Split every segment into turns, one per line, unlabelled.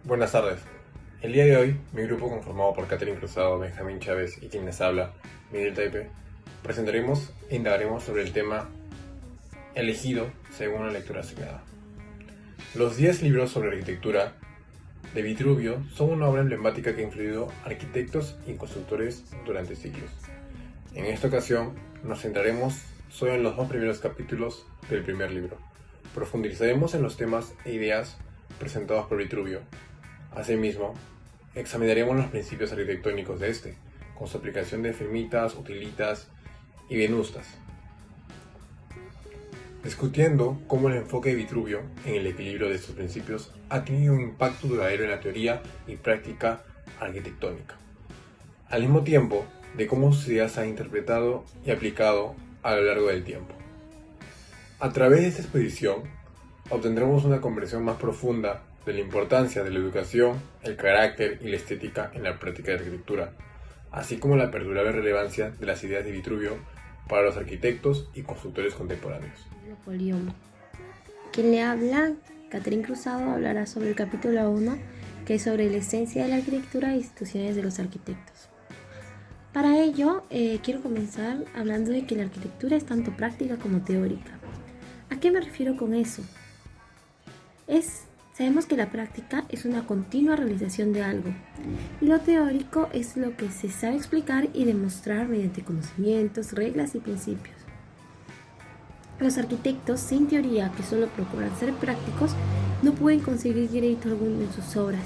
Buenas tardes. El día de hoy, mi grupo conformado por Catherine Cruzado, Benjamín Chávez y quien les habla, Miguel Taipe, presentaremos e indagaremos sobre el tema elegido según la lectura asignada. Los 10 libros sobre arquitectura de Vitruvio son una obra emblemática que ha influido a arquitectos y constructores durante siglos. En esta ocasión, nos centraremos solo en los 2 primeros capítulos del primer libro. Profundizaremos en los temas e ideas presentados por Vitruvio. Asimismo, examinaremos los principios arquitectónicos de este, con su aplicación de fermitas, utilitas y venustas, discutiendo cómo el enfoque de Vitruvio en el equilibrio de estos principios ha tenido un impacto duradero en la teoría y práctica arquitectónica, al mismo tiempo de cómo sus ideas se han interpretado y aplicado a lo largo del tiempo. A través de esta exposición, obtendremos una comprensión más profunda de la importancia de la educación, el carácter y la estética en la práctica de arquitectura, así como la perdurable relevancia de las ideas de Vitruvio para los arquitectos y constructores contemporáneos.
Polioma. Quien le habla, Catherine Cruzado, hablará sobre el capítulo 1, que es sobre la esencia de la arquitectura e instituciones de los arquitectos. Para ello, quiero comenzar hablando de que la arquitectura es tanto práctica como teórica. ¿A qué me refiero con eso? Sabemos que la práctica es una continua realización de algo, y lo teórico es lo que se sabe explicar y demostrar mediante conocimientos, reglas y principios. Los arquitectos sin teoría, que solo procuran ser prácticos, no pueden conseguir crédito alguno en sus obras,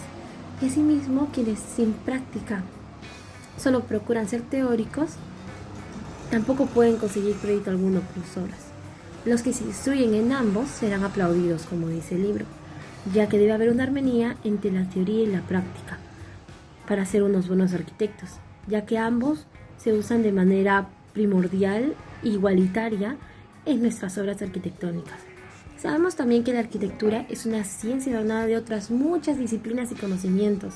y asimismo quienes sin práctica solo procuran ser teóricos, tampoco pueden conseguir crédito alguno por sus obras. Los que se instruyen en ambos serán aplaudidos, como dice el libro, ya que debe haber una armonía entre la teoría y la práctica para ser unos buenos arquitectos, ya que ambos se usan de manera primordial e igualitaria en nuestras obras arquitectónicas. Sabemos también que la arquitectura es una ciencia adornada de otras muchas disciplinas y conocimientos.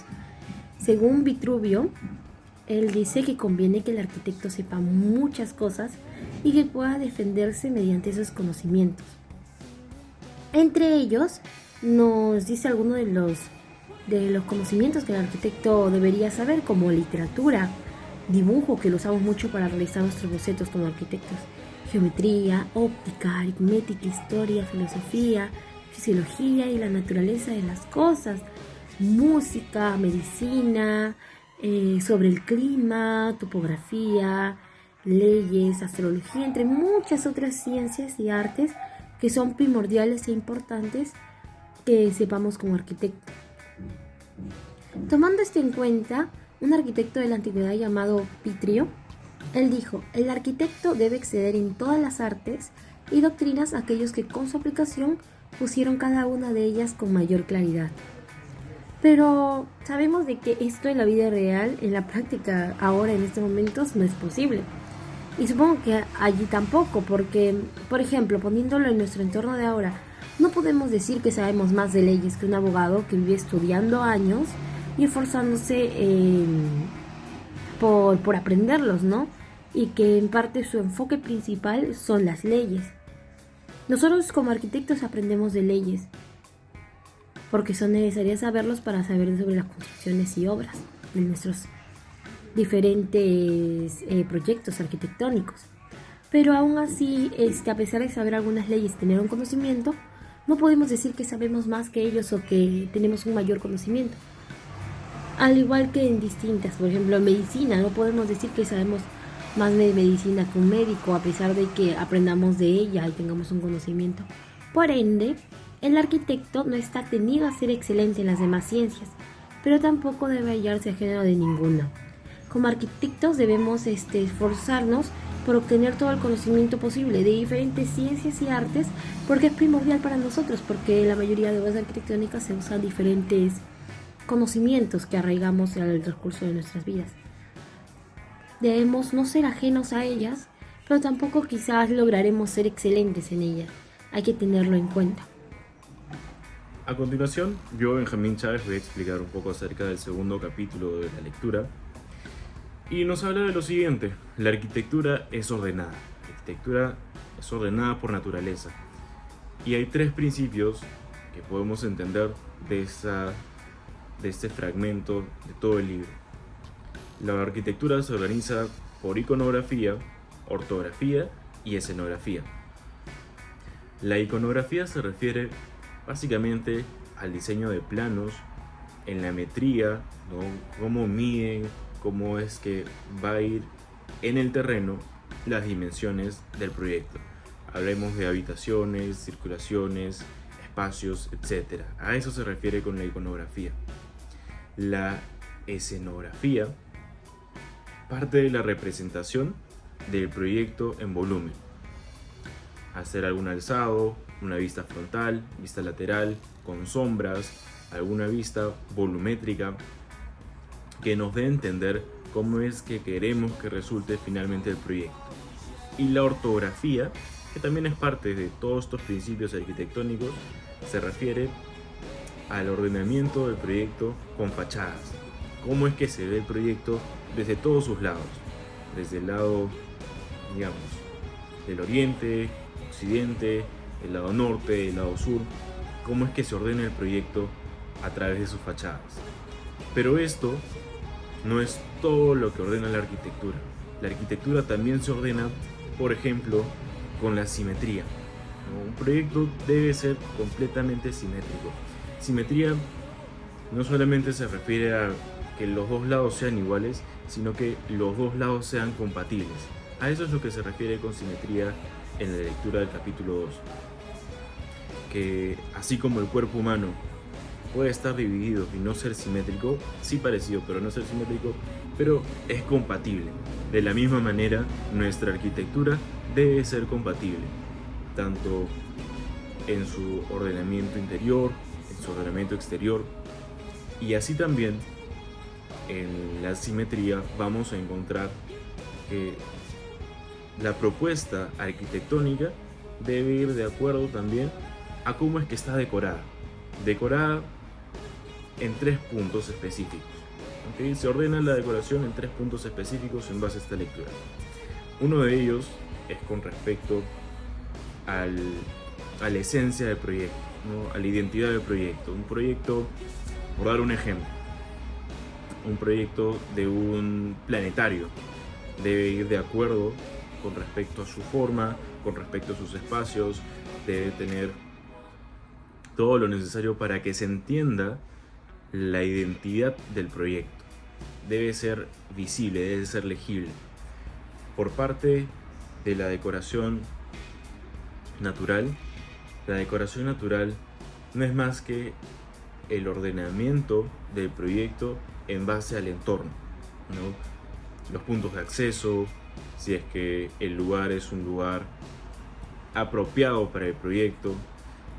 Según Vitruvio, él dice que conviene que el arquitecto sepa muchas cosas y que pueda defenderse mediante esos conocimientos. Entre ellos, nos dice algunos de los conocimientos que el arquitecto debería saber, como literatura, dibujo, que lo usamos mucho para realizar nuestros bocetos como arquitectos, geometría, óptica, aritmética, historia, filosofía, fisiología y la naturaleza de las cosas, música, medicina, sobre el clima, topografía, leyes, astrología, entre muchas otras ciencias y artes que son primordiales e importantes que sepamos como arquitecto. Tomando esto en cuenta, un arquitecto de la antigüedad llamado Pitrio, él dijo: el arquitecto debe exceder en todas las artes y doctrinas a aquellos que con su aplicación pusieron cada una de ellas con mayor claridad. Pero sabemos de que esto en la vida real, en la práctica, ahora en estos momentos, no es posible. Y supongo que allí tampoco, porque, por ejemplo, poniéndolo en nuestro entorno de ahora, no podemos decir que sabemos más de leyes que un abogado que vive estudiando años y esforzándose por aprenderlos, ¿no? Y que en parte su enfoque principal son las leyes. Nosotros como arquitectos aprendemos de leyes, porque son necesarias saberlos para saber sobre las construcciones y obras de nuestros diferentes proyectos arquitectónicos. Pero aún así, a pesar de saber algunas leyes y tener un conocimiento, no podemos decir que sabemos más que ellos o que tenemos un mayor conocimiento. Al igual que en distintas, por ejemplo, en medicina, no podemos decir que sabemos más de medicina que un médico, a pesar de que aprendamos de ella y tengamos un conocimiento. Por ende, el arquitecto no está tenido a ser excelente en las demás ciencias, pero tampoco debe hallarse ajeno de ninguna. Como arquitectos debemos esforzarnos por obtener todo el conocimiento posible de diferentes ciencias y artes, porque es primordial para nosotros, porque la mayoría de obras arquitectónicas se usan diferentes conocimientos que arraigamos en el transcurso de nuestras vidas. Debemos no ser ajenos a ellas, pero tampoco quizás lograremos ser excelentes en ellas. Hay que tenerlo en cuenta.
A continuación, yo, Benjamín Chávez, voy a explicar un poco acerca del segundo capítulo de la lectura. Y nos habla de lo siguiente: la arquitectura es ordenada. La arquitectura es ordenada por naturaleza. Y hay 3 principios que podemos entender de esa de este fragmento de todo el libro. La arquitectura se organiza por iconografía, ortografía y escenografía. La iconografía se refiere básicamente al diseño de planos, en la metría, ¿no? Cómo miden, cómo es que va a ir en el terreno las dimensiones del proyecto. Hablemos de habitaciones, circulaciones, espacios, etc. A eso se refiere con la iconografía. La escenografía parte de la representación del proyecto en volumen. Hacer algún alzado, una vista frontal, vista lateral, con sombras, alguna vista volumétrica que nos dé a entender cómo es que queremos que resulte finalmente el proyecto. Y la ortografía, que también es parte de todos estos principios arquitectónicos, se refiere al ordenamiento del proyecto con fachadas. Cómo es que se ve el proyecto desde todos sus lados, desde el lado, digamos, del oriente, occidente, el lado norte, el lado sur, cómo es que se ordena el proyecto a través de sus fachadas. Pero esto no es todo lo que ordena la arquitectura. La arquitectura también se ordena, por ejemplo, con la simetría. Un proyecto debe ser completamente simétrico. Simetría no solamente se refiere a que los dos lados sean iguales, sino que los dos lados sean compatibles. A eso es lo que se refiere con simetría en la lectura del capítulo 2. Que así como el cuerpo humano puede estar dividido y no ser simétrico, sí parecido, pero no ser simétrico, pero es compatible. De la misma manera, nuestra arquitectura debe ser compatible, tanto en su ordenamiento interior, en su ordenamiento exterior, y así también en la simetría vamos a encontrar que la propuesta arquitectónica debe ir de acuerdo también a cómo es que está decorada. Decorada en 3 puntos específicos. ¿Okay? Se ordena la decoración en 3 puntos específicos en base a esta lectura. Uno de ellos es con respecto a la esencia del proyecto, ¿no? A la identidad del proyecto. Un proyecto, por dar un ejemplo, un proyecto de un planetario debe ir de acuerdo con respecto a su forma, con respecto a sus espacios, debe tener todo lo necesario para que se entienda la identidad del proyecto. Debe ser visible, debe ser legible. Por parte de la decoración natural, la decoración natural no es más que el ordenamiento del proyecto en base al entorno, ¿no? Los puntos de acceso, si es que el lugar es un lugar apropiado para el proyecto,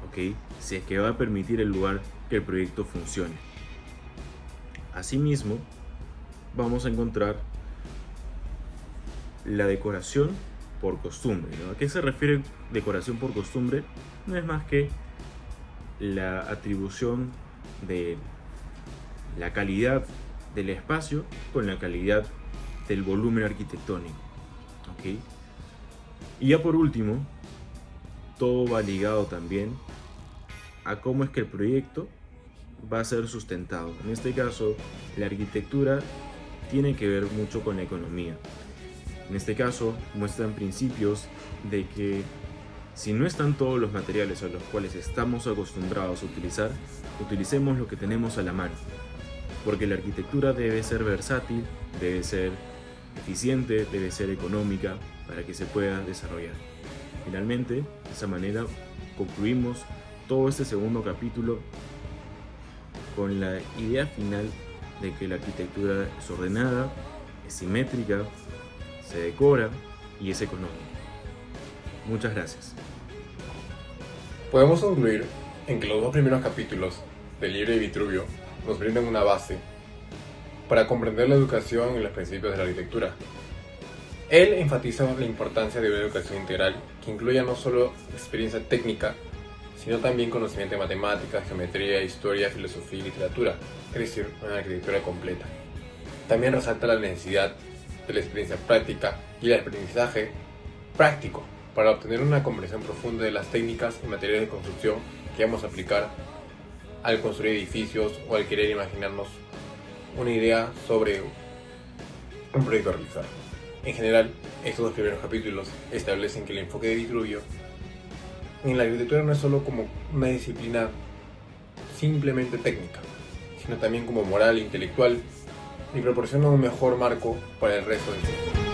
¿okay? Si es que va a permitir el lugar que el proyecto funcione. Asimismo, vamos a encontrar la decoración por costumbre, ¿no? ¿A qué se refiere decoración por costumbre? No es más que la atribución de la calidad del espacio con la calidad del volumen arquitectónico. ¿Okay? Y ya por último, todo va ligado también a cómo es que el proyecto va a ser sustentado. En este caso, la arquitectura tiene que ver mucho con la economía. En este caso, muestran principios de que si no están todos los materiales a los cuales estamos acostumbrados a utilizar, utilicemos lo que tenemos a la mano. Porque la arquitectura debe ser versátil, debe ser eficiente, debe ser económica para que se pueda desarrollar. Finalmente, de esa manera concluimos todo este segundo capítulo con la idea final de que la arquitectura es ordenada, es simétrica, se decora y es económica. Muchas gracias.
Podemos concluir en que los 2 primeros capítulos del libro de Vitruvio nos brindan una base para comprender la educación y los principios de la arquitectura. Él enfatiza la importancia de una educación integral que incluya no solo experiencia técnica, sino también conocimiento de matemáticas, geometría, historia, filosofía y literatura, es decir, una arquitectura completa. También resalta la necesidad de la experiencia práctica y el aprendizaje práctico para obtener una comprensión profunda de las técnicas y materiales de construcción que vamos a aplicar al construir edificios o al querer imaginarnos una idea sobre un proyecto a realizar. En general, estos dos primeros capítulos establecen que el enfoque de Vitruvio en la arquitectura no es solo como una disciplina simplemente técnica, sino también como moral e intelectual, y proporciona un mejor marco para el resto de su